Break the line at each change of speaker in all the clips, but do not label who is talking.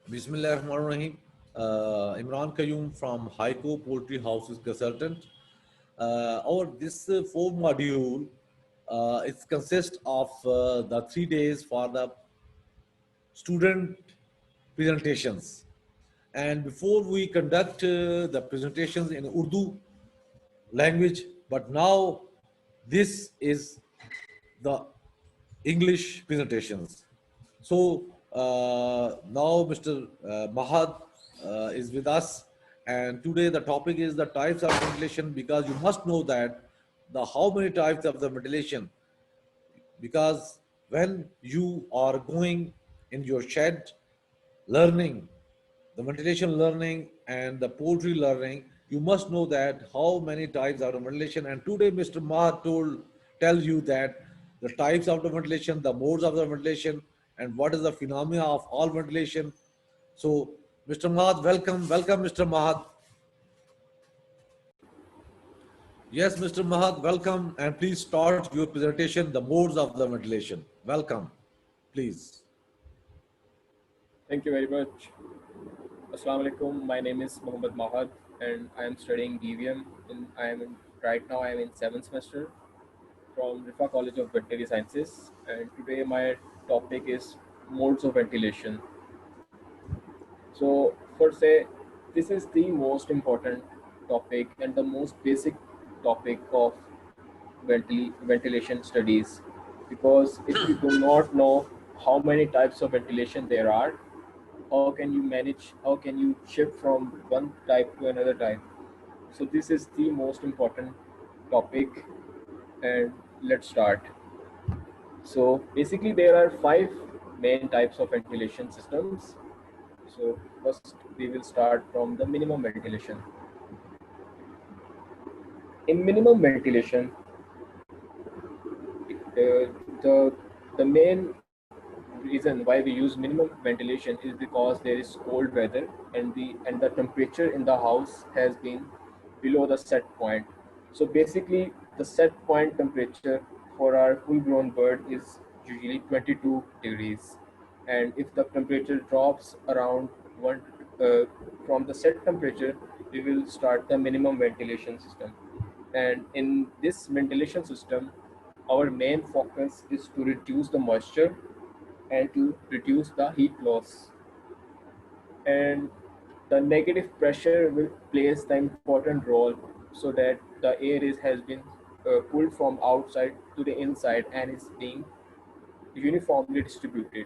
Bismillahirrahmanirrahim. Imran Qayyum from HICO-Poultry Houses Consultant. Our this four module it consists of the 3 days for the student presentations. And before we conduct the presentations in Urdu language, but now this is the English presentations. So now Mr. Mahad is with us, and today the topic is the types of ventilation, because you must know that the how many types of the ventilation, because when you are going in your shed learning the ventilation learning and the poultry learning, you must know that how many types of the ventilation. And today Mr. Mahar tell you that the types of the ventilation, the modes of the ventilation, and what is the phenomena of all ventilation. So Mr. Mahad, welcome Mr. Mahad. Yes, Mr. Mahad, welcome, and please start your presentation, the modes of the ventilation. Welcome, please.
Thank you very much. Assalamu alaikum. My name is M Mahad and I am studying DVM. Right now I am in 7th semester from Rifa College of Veterinary Sciences, and today my topic is modes of ventilation. So for say, this is the most important topic and the most basic topic of ventilation studies, because if you do not know how many types of ventilation there are, how can you manage, how can you shift from one type to another type? So this is the most important topic, and let's start. So basically there are 5 main types of ventilation systems. So first we will start from the minimum ventilation. In minimum ventilation, the main reason why we use minimum ventilation is because there is cold weather and the temperature in the house has been below the set point. So basically the set point temperature for our full grown bird is usually 22 degrees, and if the temperature drops around one from the set temperature, we will start the minimum ventilation system. And in this ventilation system, our main focus is to reduce the moisture and to reduce the heat loss. And the negative pressure will plays the important role, so that the air has been pulled from outside to the inside and is being uniformly distributed.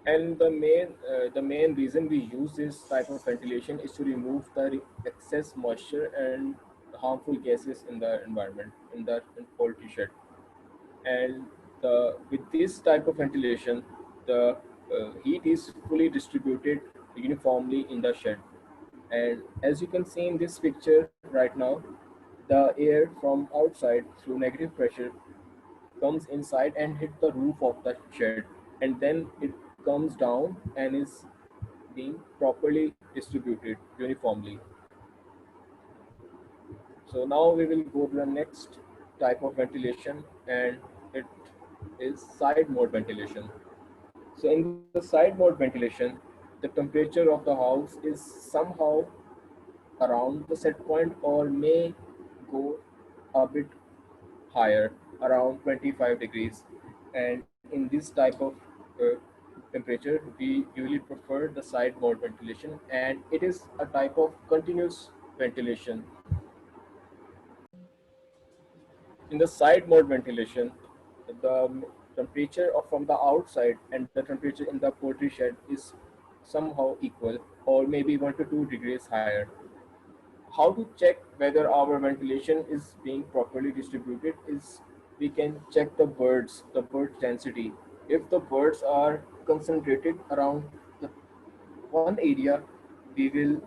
And the main reason we use this type of ventilation is to remove the excess moisture and harmful gases in the environment, in the poultry shed. And with this type of ventilation, the heat is fully distributed uniformly in the shed. And as you can see in this picture right now, the air from outside through negative pressure comes inside and hit the roof of the shed, and then it comes down and is being properly distributed uniformly. So now we will go to the next type of ventilation, and it is side mode ventilation. So in the side mode ventilation, the temperature of the house is somehow around the set point or may go a bit higher, around 25 degrees. And in this type of uh, temperature, we usually prefer the side mode ventilation, and it is a type of continuous ventilation. In the side mode ventilation, the temperature from the outside and the temperature in the poultry shed is somehow equal, or maybe 1 to 2 degrees higher. How to check whether our ventilation is being properly distributed is we can check the bird density. If the birds are concentrated around the one area, we will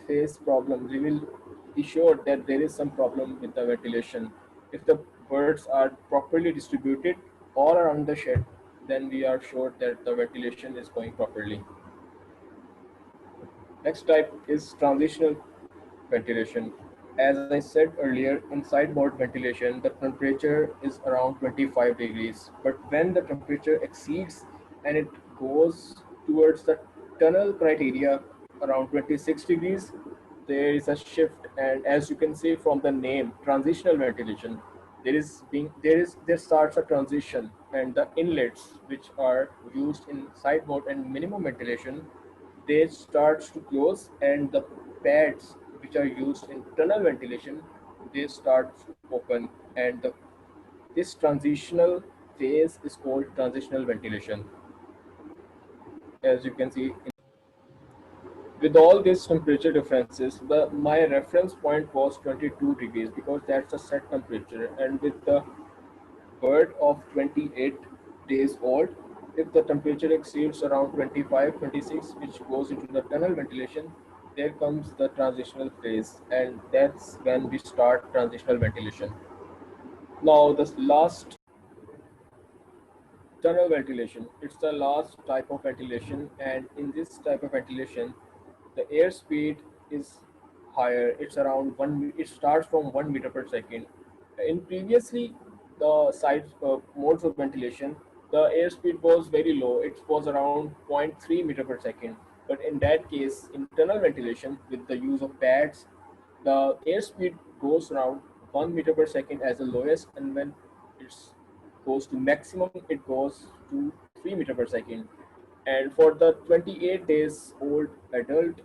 face problems. We will be sure that there is some problem with the ventilation. If the birds are properly distributed all around the shed, then we are sure that the ventilation is going properly. Next type is transitional ventilation. As I said earlier, in side mode ventilation, the temperature is around 25 degrees. But when the temperature exceeds and it goes towards the tunnel criteria around 26 degrees. There is a shift, and as you can see from the name, transitional ventilation, there starts a transition, and the inlets which are used in sideboard and minimum ventilation, they starts to close, and the pads which are used in tunnel ventilation, they start to open, and this transitional phase is called transitional ventilation. As you can see, with all these temperature differences, my reference point was 22 degrees because that's a set temperature. And with the bird of 28 days old, if the temperature exceeds around 25, 26, which goes into the tunnel ventilation, there comes the transitional phase, and that's when we start transitional ventilation. Now, the last tunnel ventilation. It's the last type of ventilation, and in this type of ventilation, the airspeed is higher. It's around It starts from 1 meter per second. In previously, the side modes of ventilation, the airspeed was very low. It was around zero point 0.3 meter per second. But in that case, in tunnel ventilation, with the use of pads, the airspeed goes around 1 meter per second as the lowest, and when it goes to maximum, it goes to 3 meter per second. And for the 28 days old adult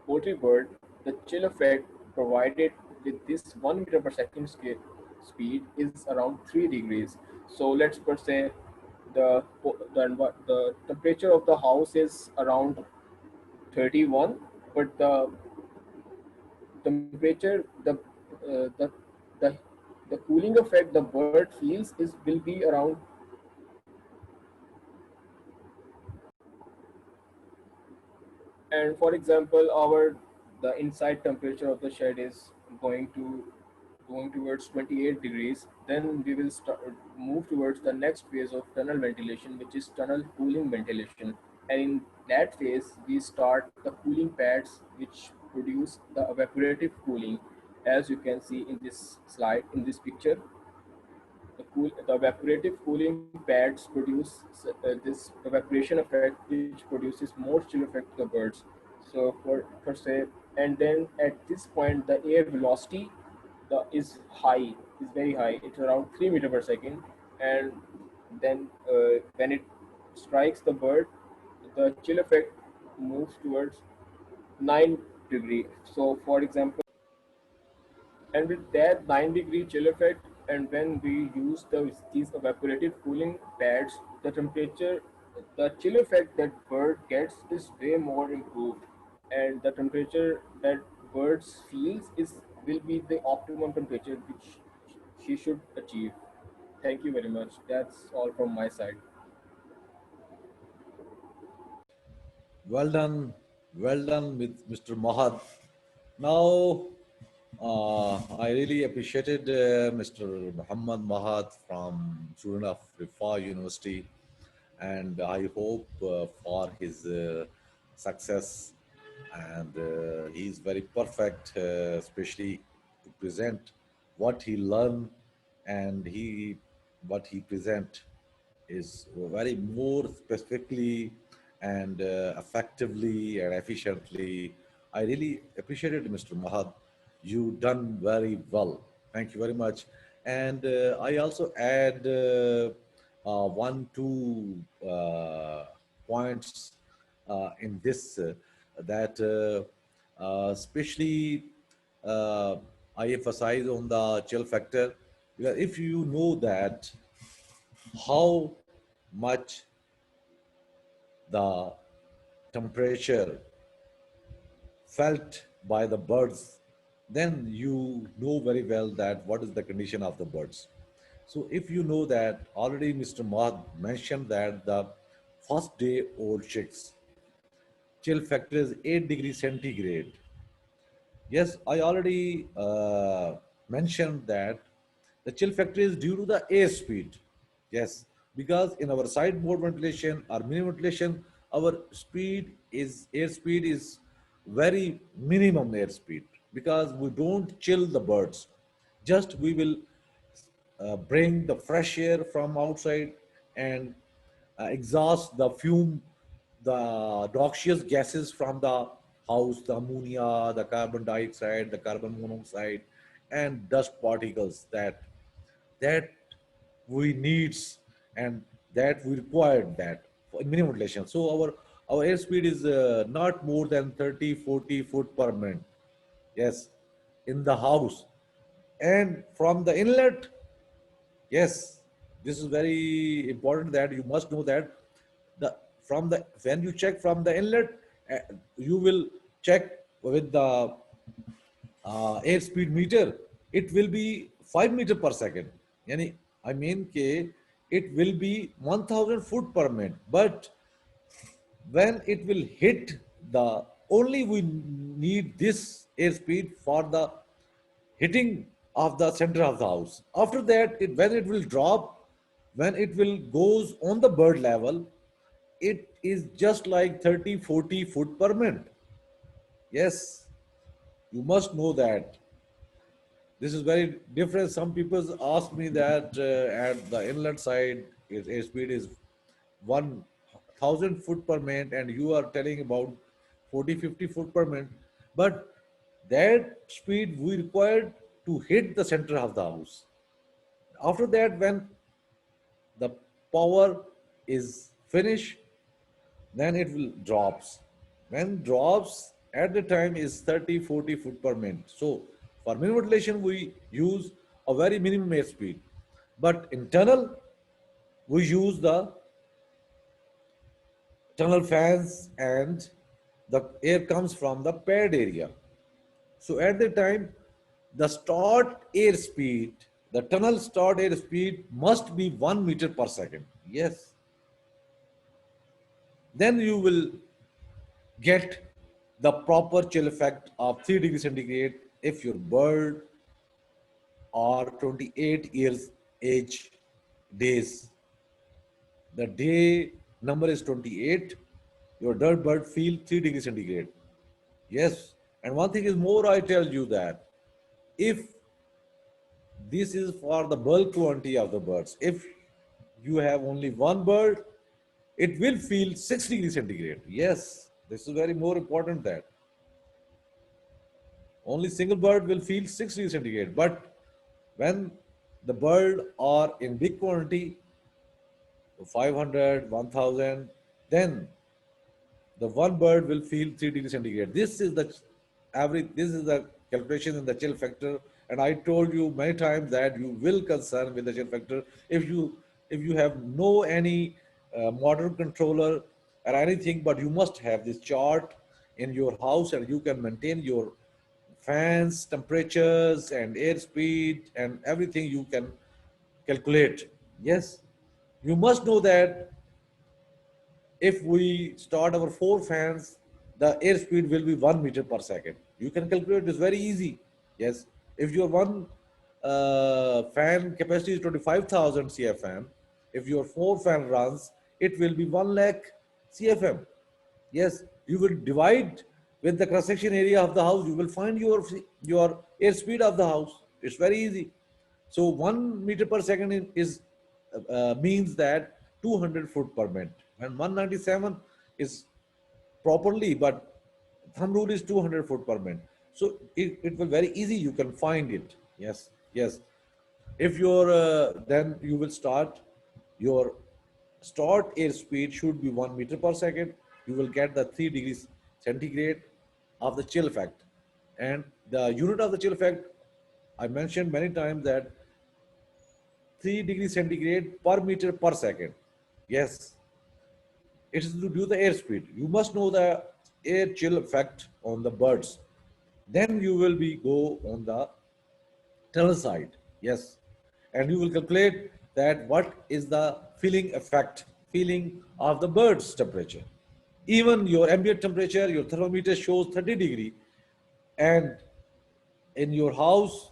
poultry bird, the chill effect provided with this 1 meter per second speed is around 3 degrees. So let's per say the temperature of the house is around 31, but the temperature, the the cooling effect the bird feels is will be around. And for example, our the inside temperature of the shed is going to going towards 28 degrees. Then we will move towards the next phase of tunnel ventilation, which is tunnel cooling ventilation. And in that phase, we start the cooling pads, which produce the evaporative cooling, as you can see in this slide, in this picture. The evaporative cooling pads produce this evaporation effect, which produces more chill effect to the birds. So for say, and then at this point, the air velocity is high, is very high. It's around 3 meter per second, and then when it strikes the bird, the chill effect moves towards 9 degree. So for example, and with that 9 degree chill effect, and when we use these evaporative cooling pads, the temperature, the chill effect that bird gets is way more improved, and the temperature that birds feels is will be the optimum temperature which she should achieve. Thank you very much. That's all from my side.
Well done with Mr. Mahad. Now, I really appreciated Mr. Muhammad Mahad from student of Rifa University, and I hope for his success. And he is very perfect, especially to present what he learned, and he what he present is very more specifically and effectively and efficiently. I really appreciated Mr. Mahad. You done very well. Thank you very much. And I also add one, two points in this that especially uh, I emphasize on the chill factor. Because if you know that how much the temperature felt by the birds, then you know very well that what is the condition of the birds. So if you know that already Mr. Mahad mentioned that the first day old chicks chill factor is 8 degrees centigrade. Yes, I already mentioned that the chill factor is due to the air speed. Yes, because in our side mode ventilation or mini ventilation, our speed is air speed is very minimum air speed because we don't chill the birds. Just we will bring the fresh air from outside and exhaust, the fume, the noxious gases from the house, the ammonia, the carbon dioxide, the carbon monoxide, and dust particles that we needs and that we required that for minimum ventilation. So our airspeed is not more than 30-40 foot per minute. Yes, in the house. And from the inlet, yes, this is very important that you must know that the from the when you check from the inlet, uh, you will check with the airspeed meter. It will be 5 meter per second. Yani, I mean, it will be 1,000 foot per minute. But when it will hit the only we need this airspeed for the hitting of the center of the house. After that, when it will drop, when it will goes on the bird level, it is just like 30-40 foot per minute. Yes, you must know that. This is very different. Some people ask me that at the inlet side, its airspeed is 1,000 foot per minute, and you are telling about 40-50 foot per minute. But that speed we required to hit the center of the house. After that, when the power is finished, then it will drops. When drops at the time is 30-40 foot per minute. So for minimum ventilation, we use a very minimum airspeed. But in tunnel, we use the tunnel fans and the air comes from the pad area. So at the time, the start airspeed, the tunnel start airspeed must be 1 meter per second. Yes. Then you will get the proper chill effect of 3 degrees centigrade if your bird are 28 years age days. The day number is 28. Your dirt bird feel 3 degrees centigrade. Yes. And one thing is more, I tell you that if this is for the bulk quantity of the birds, if you have only one bird, it will feel 6 degrees centigrade. Yes, this is very more important that only single bird will feel 6 degrees centigrade. But when the bird are in big quantity, 500, 1,000, then the one bird will feel 3 degrees centigrade. This is the average, this is the calculation in the chill factor. And I told you many times that you will concern with the chill factor if you have no any motor controller or anything, but you must have this chart in your house and you can maintain your fans, temperatures and airspeed and everything you can calculate. Yes, you must know that if we start our four fans, the airspeed will be 1 meter per second. You can calculate this very easy. Yes, if your one fan capacity is 25,000 CFM, if your four fan runs, it will be 1 lakh CFM. Yes, you will divide with the cross section area of the house. You will find your airspeed of the house. It's very easy. So 1 meter per second is means that 200 foot per minute. And 197 is properly, but thumb rule is 200 foot per minute. So it will very easy. You can find it. Yes, yes. If your then you will start your start airspeed should be 1 meter per second. You will get the 3 degrees centigrade of the chill effect. And the unit of the chill effect, I mentioned many times that 3 degrees centigrade per meter per second. Yes, it is to do the airspeed. You must know the air chill effect on the birds. Then you will be go on the tunnel side. Yes, and you will calculate that what is the feeling effect, feeling of the bird's temperature. Even your ambient temperature, your thermometer shows 30 degree, and in your house,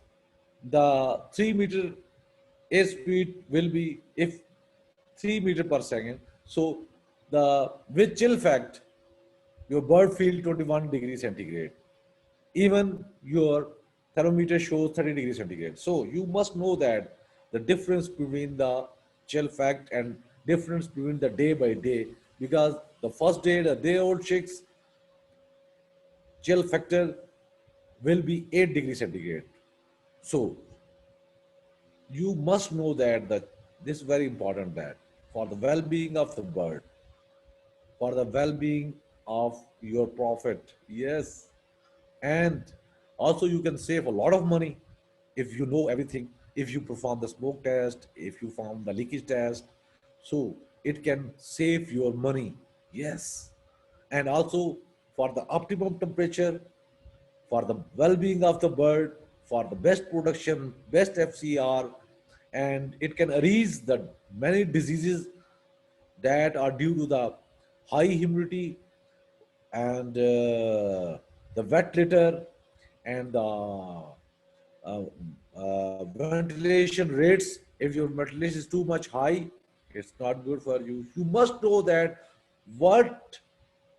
the 3 meter airspeed will be if 3 meter per second. So the with chill fact, your bird feel 21 degrees centigrade. Even your thermometer shows 30 degrees centigrade. So you must know that the difference between the chill fact and difference between the day by day, because the first day, the day old chicks, chill factor will be 8 degrees centigrade. So you must know that this is very important, that for the well-being of the bird, for the well-being of your profit, yes, and also you can save a lot of money if you know everything, if you perform the smoke test, if you perform the leakage test, so it can save your money, yes. And also for the optimum temperature, for the well-being of the bird, for the best production, best FCR, and it can erase the many diseases that are due to the high humidity and the wet litter and the ventilation rates. If your ventilation is too much high, it's not good for you. You must know that what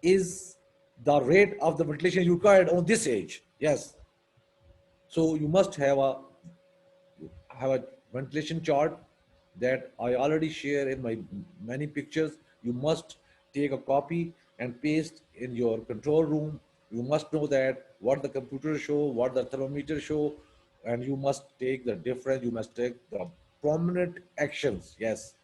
is the rate of the ventilation you required on this age. Yes, so you must have a ventilation chart that I already share in my many pictures. You must take a copy and paste in your control room. You must know that what the computer show, what the thermometer show, and you must take the difference. You must take the prominent actions. Yes,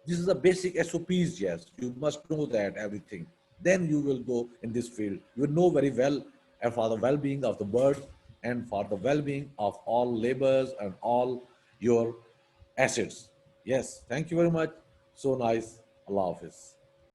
this is the basic SOPs. Yes, you must know that everything. Then you will go in this field. You will know very well, and for the well-being of the bird and for the well-being of all laborers and all your assets. Yes, thank you very much. So nice. Allah Hafiz.